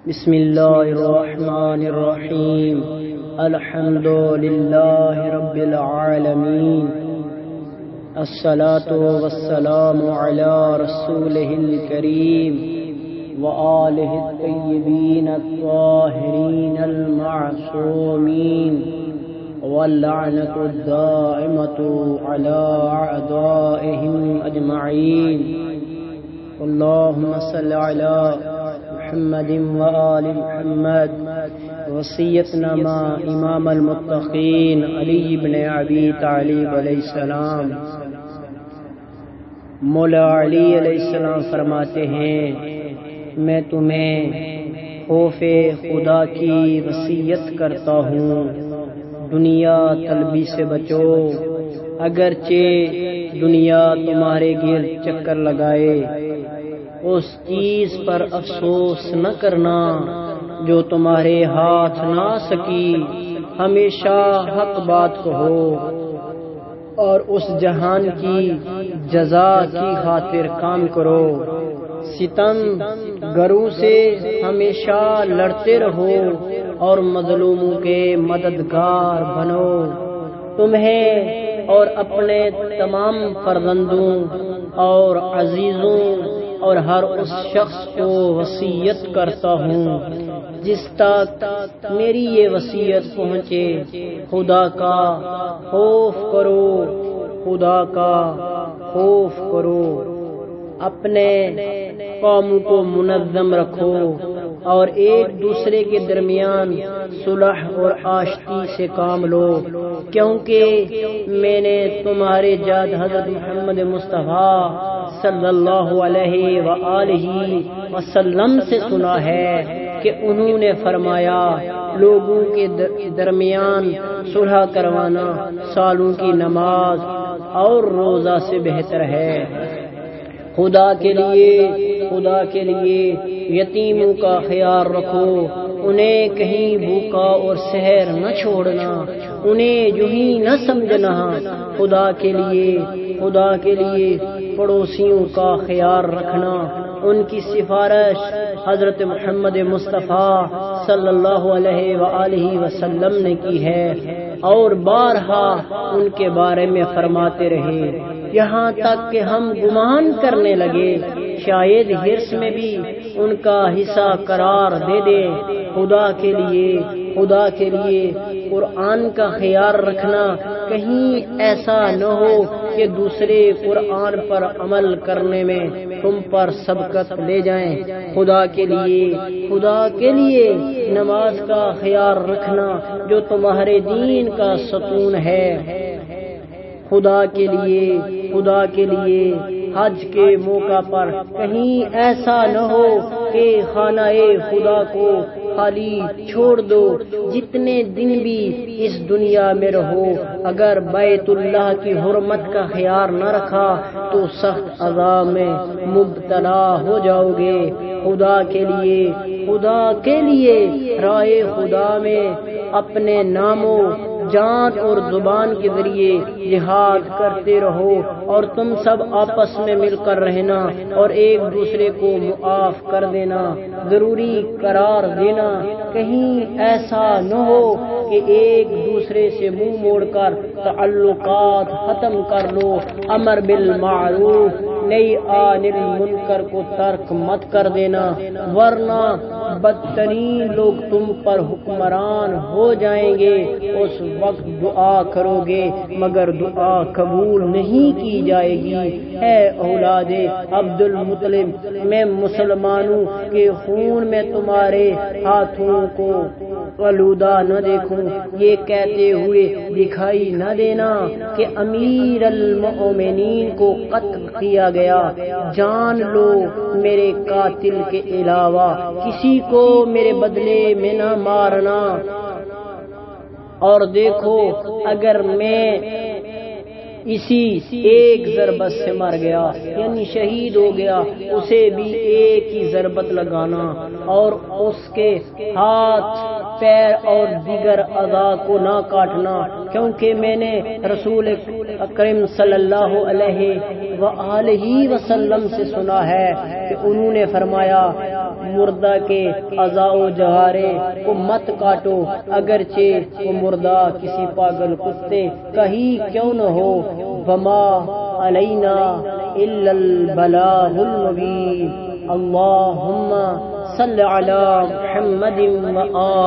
بسم اللہ الرحمن الرحیم الحمد للہ رب العالمین الصلاة والسلام علی رسولہ الکریم وآلہ الطیبین الطاہرین المعصومین واللعنۃ الدائمۃ علی اعدائہم اجمعین اللہم صل علی محمد وآل محمد وصیتنا مع امام المتقین علی بن ابی طالب علیہ السلام۔ مولا علی علیہ السلام فرماتے ہیں، میں تمہیں خوف خدا کی وصیت کرتا ہوں، دنیا طلبی سے بچو، اگرچہ دنیا تمہارے گرد چکر لگائے، اس چیز پر افسوس نہ کرنا جو تمہارے ہاتھ نہ سکی، ہمیشہ حق بات کہو اور اس جہان کی جزا کی خاطر کام کرو، ستم گروں سے ہمیشہ لڑتے رہو اور مظلوموں کے مددگار بنو۔ تمہیں اور اپنے تمام فرزندوں اور عزیزوں اور ہر اس شخص کو وصیت کرتا ہوں جس تک میری یہ وصیت پہنچے، خدا کا خوف کرو، خدا کا خوف کرو، اپنے قوم کو منظم رکھو اور ایک دوسرے کے درمیان صلح اور آشتی سے کام لو، کیونکہ میں نے تمہارے جد حضرت محمد مصطفیٰ صلی اللہ علیہ وآلہ وسلم سے سنا ہے کہ انہوں نے فرمایا، لوگوں کے درمیان صلح کروانا سالوں کی نماز اور روزہ سے بہتر ہے۔ خدا کے لیے یتیموں کا خیال رکھو، انہیں کہیں بھوکا اور سحر نہ چھوڑنا، انہیں یوں ہی نہ سمجھنا۔ خدا کے لیے پڑوسیوں کا خیال رکھنا، ان کی سفارش حضرت محمد مصطفیٰ صلی اللہ علیہ وآلہ وسلم نے کی ہے اور بارہا ان کے بارے میں فرماتے رہے، یہاں تک کہ ہم گمان کرنے لگے شاید حرص میں بھی ان کا حصہ قرار دے دے۔ خدا کے لیے قرآن کا خیال رکھنا، کہیں ایسا نہ ہو کہ دوسرے قرآن پر عمل کرنے میں تم پر سبقت لے جائیں۔ خدا کے لیے نماز کا خیال رکھنا جو تمہارے دین کا ستون ہے۔ خدا کے لیے حج کے موقع پر کہیں ایسا نہ ہو کہ خانہ خدا کو خالی چھوڑ دو، جتنے دن بھی اس دنیا میں رہو، اگر بیت اللہ کی حرمت کا خیال نہ رکھا تو سخت عذاب میں مبتلا ہو جاؤ گے۔ خدا کے لیے رائے خدا میں اپنے ناموں، جان اور زبان کے ذریعے جہاد کرتے رہو اور تم سب آپس میں مل کر رہنا اور ایک دوسرے کو معاف کر دینا، ضروری قرار دینا، کہیں ایسا نہ ہو کہ ایک دوسرے سے منہ موڑ کر تعلقات ختم کر لو۔ امر بالمعروف نہی عن المنکر کو ترک مت کر دینا، ورنہ بدترین لوگ تم پر حکمران ہو جائیں گے۔ اس وقت دعا کرو گے مگر دعا قبول نہیں کی جائے گی۔ اے اولاد عبد المطلب، میں مسلمانوں کے خون میں تمہارے ہاتھوں کو آلودہ نہ دیکھوں، یہ کہتے ہوئے دکھائی نہ دینا کہ امیر المؤمنین کو قتل کیا گیا، جان لو میرے قاتل کے علاوہ کسی کو میرے بدلے میں نہ مارنا۔ اور دیکھو اگر میں اسی ایک ضربت سے مر گیا یعنی شہید ہو گیا، اسے بھی ایک ہی ضربت لگانا اور اس کے ہاتھ، پیر اور دیگر اعضاء کو نہ کاٹنا، کیونکہ میں نے رسول اکرم صلی اللہ علیہ وآلہ وسلم سے سنا ہے کہ انہوں نے فرمایا، مردہ کے اعضاء و جوارے کو مت کاٹو، اگرچہ وہ مردہ کسی پاگل کتے کا ہی کیوں نہ ہو، وما علینا الا البلاغ المبین۔ اللہم صل علی محمد و